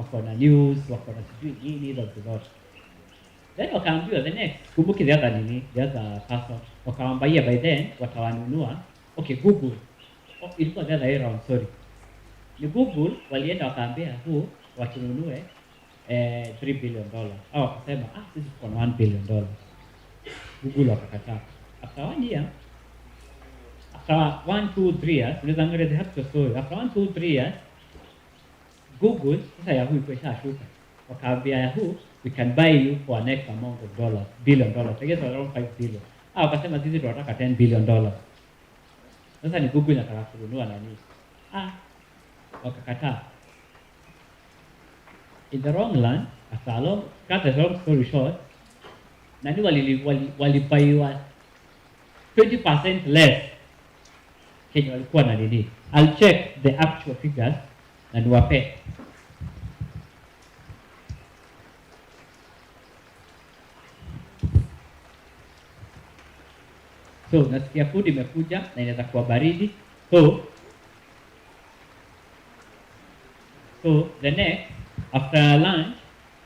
wako na news, wako na sijui nini hizo zote. Then wakaambiwa the next, kumbuki the other person, wakawaambia by then watawanunua. Okay, Google. Ilikuwa the other way around, sorry. Ni Google walienda wakaambia watununue $3 billion. Au wakasema sisi tuko na $1 billion. Google wakakataa. After 1 year, after 1, 2, 3 years, unaweza angalia the actual story. After 1, 2, 3 years, Google, sasa Yahoo iko ishashuka. Wakaambia Yahoo, we can buy you for an X amount of dollars, $1 billion. I guess around $5 billion. Wakasema sisi tunataka $10 billion. Sasa ni Google inataka kununua nani? Wakakataa. In the wrong land, cut the long story short, nani walipaiwa 20% less Kenya walikuwa na nini. I'll check the actual figures na niwape. So nasikia food imekuja na inaweza kuwa baridi. So the next, after lunch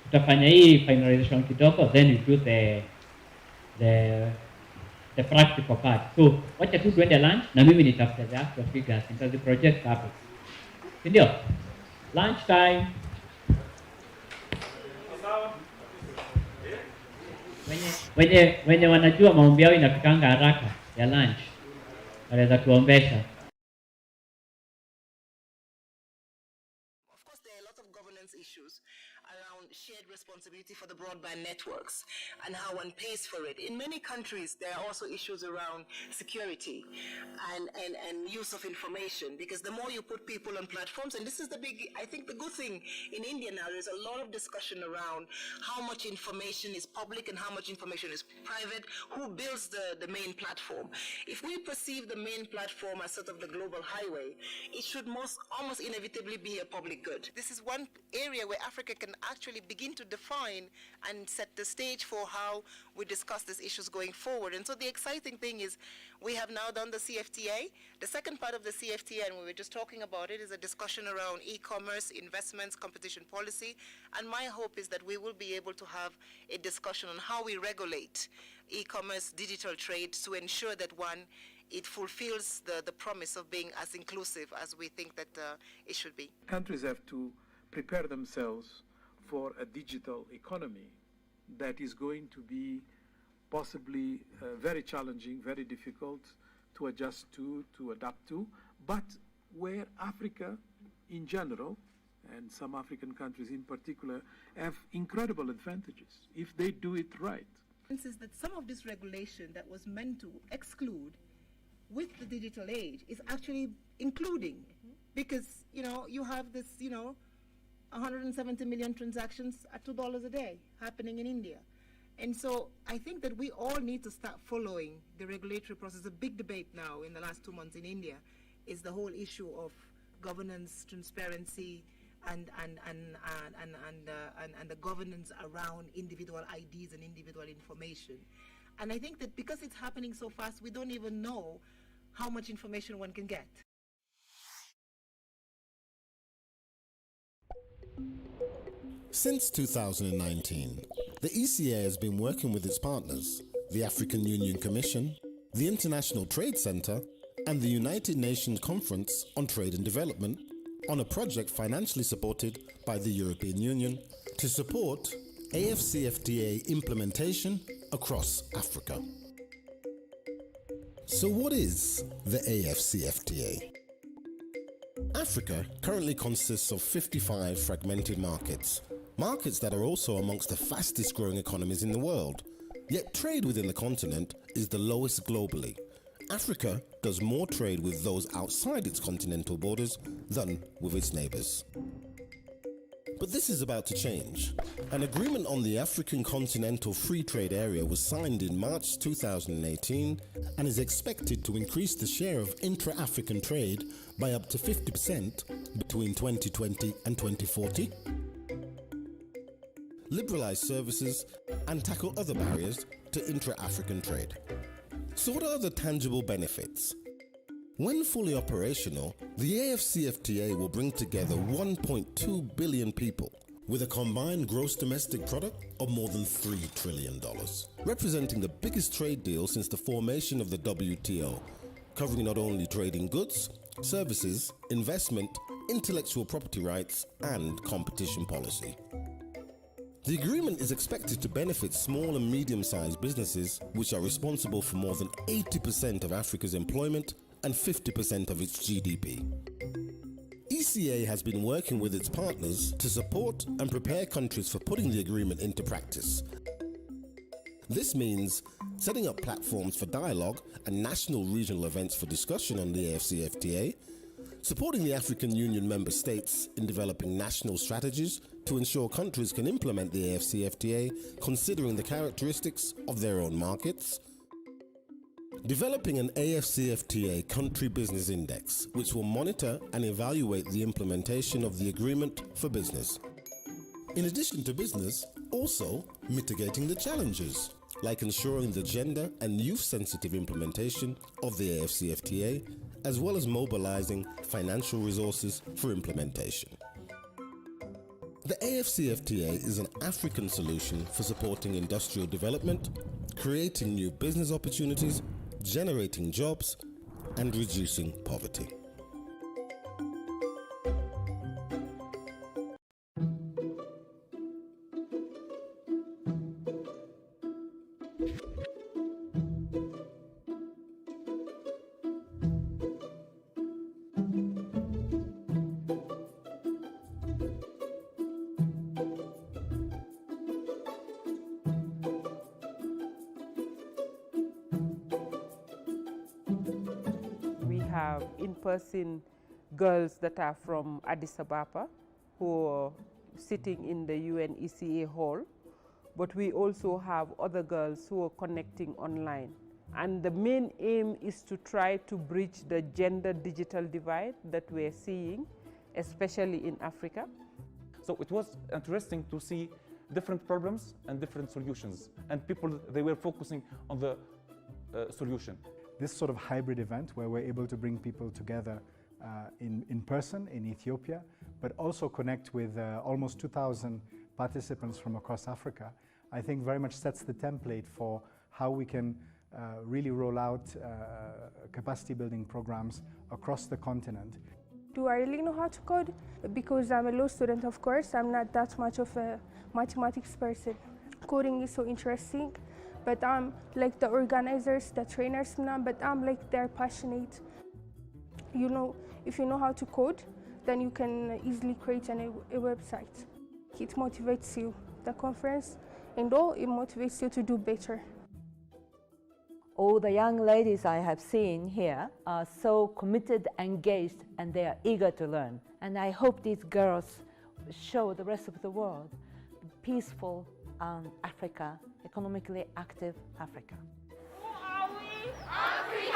tutafanya hii finalization kidogo, then we do the practical part. So wacha tu tuende lunch na mimi nitafuta the actual figures nitazi project hapo. Ndio? Lunch time. Wenye wanajua maombi yao inafikanga haraka ya lunch wanaweza tuombesha. Issues around shared responsibility for the broadband networks and how one pays for it. In many countries, there are also issues around security and use of information, because the more you put people on platforms, and this is I think the good thing in India now, there's a lot of discussion around how much information is public and how much information is private, who builds the main platform. If we perceive the main platform as sort of the global highway, it should almost inevitably be a public good. This is one area where Africa can actually begin to define and set the stage for how we discuss these issues going forward. And so the exciting thing is we have now done the CFTA. The second part of the CFTA, and we were just talking about it, is a discussion around e-commerce, investments, competition policy. And my hope is that we will be able to have a discussion on how we regulate e-commerce, digital trade, to ensure that it fulfills the promise of being as inclusive as we think that it should be. Countries have to prepare themselves for a digital economy that is going to be possibly very challenging, very difficult to adjust to adapt to, but where Africa in general, and some African countries in particular, have incredible advantages if they do it right. Is that some of this regulation that was meant to exclude with the digital age is actually including, because you have this 170 million transactions at $2 a day happening in India. And so I think that we all need to start following the regulatory process. A big debate now in the last 2 months in India is the whole issue of governance, transparency, and the governance around individual IDs and individual information. And I think that because it's happening so fast, we don't even know how much information one can get. Since 2019, the ECA has been working with its partners, the African Union Commission, the International Trade Center, and the United Nations Conference on Trade and Development on a project financially supported by the European Union to support AFCFTA implementation across Africa. So what is the AFCFTA? Africa currently consists of 55 fragmented markets that are also amongst the fastest growing economies in the world. Yet trade within the continent is the lowest globally. Africa does more trade with those outside its continental borders than with its neighbours. But this is about to change. An agreement on the African Continental Free Trade Area was signed in March 2018 and is expected to increase the share of intra-African trade by up to 50% between 2020 and 2040, liberalise services, and tackle other barriers to intra-African trade. So what are the tangible benefits? When fully operational, the AFCFTA will bring together 1.2 billion people, with a combined gross domestic product of more than $3 trillion, representing the biggest trade deal since the formation of the WTO, covering not only trading goods, services, investment, intellectual property rights, and competition policy. The agreement is expected to benefit small and medium-sized businesses, which are responsible for more than 80% of Africa's employment and 50% of its GDP. ECA has been working with its partners to support and prepare countries for putting the agreement into practice. This means setting up platforms for dialogue and national regional events for discussion on the AFCFTA, supporting the African Union member states in developing national strategies to ensure countries can implement the AFCFTA considering the characteristics of their own markets, developing an AFCFTA country business index which will monitor and evaluate the implementation of the agreement for business. In addition to business, also mitigating the challenges, like ensuring the gender and youth-sensitive implementation of the AFCFTA, as well as mobilizing financial resources for implementation. The AFCFTA is an African solution for supporting industrial development, creating new business opportunities, generating jobs, and reducing poverty. Have in-person girls that are from Addis Ababa who are sitting in the UNECA hall, but we also have other girls who are connecting online. And the main aim is to try to bridge the gender digital divide that we're seeing, especially in Africa. So it was interesting to see different problems and different solutions, and people, they were focusing on the solution. This sort of hybrid event where we're able to bring people together in person in Ethiopia, but also connect with almost 2,000 participants from across Africa, I think very much sets the template for how we can really roll out capacity building programs across the continent. Do I really know how to code? Because I'm a law student, of course, I'm not that much of a mathematics person. Coding is so interesting. But I'm like the organizers, the trainers, but I'm like they're passionate. You know, if you know how to code, then you can easily create a website. It motivates you. The conference and all, it motivates you to do better. All the young ladies I have seen here are so committed, engaged, and they are eager to learn. And I hope these girls show the rest of the world peaceful Africa, economically active Africa. Who are we? Africa!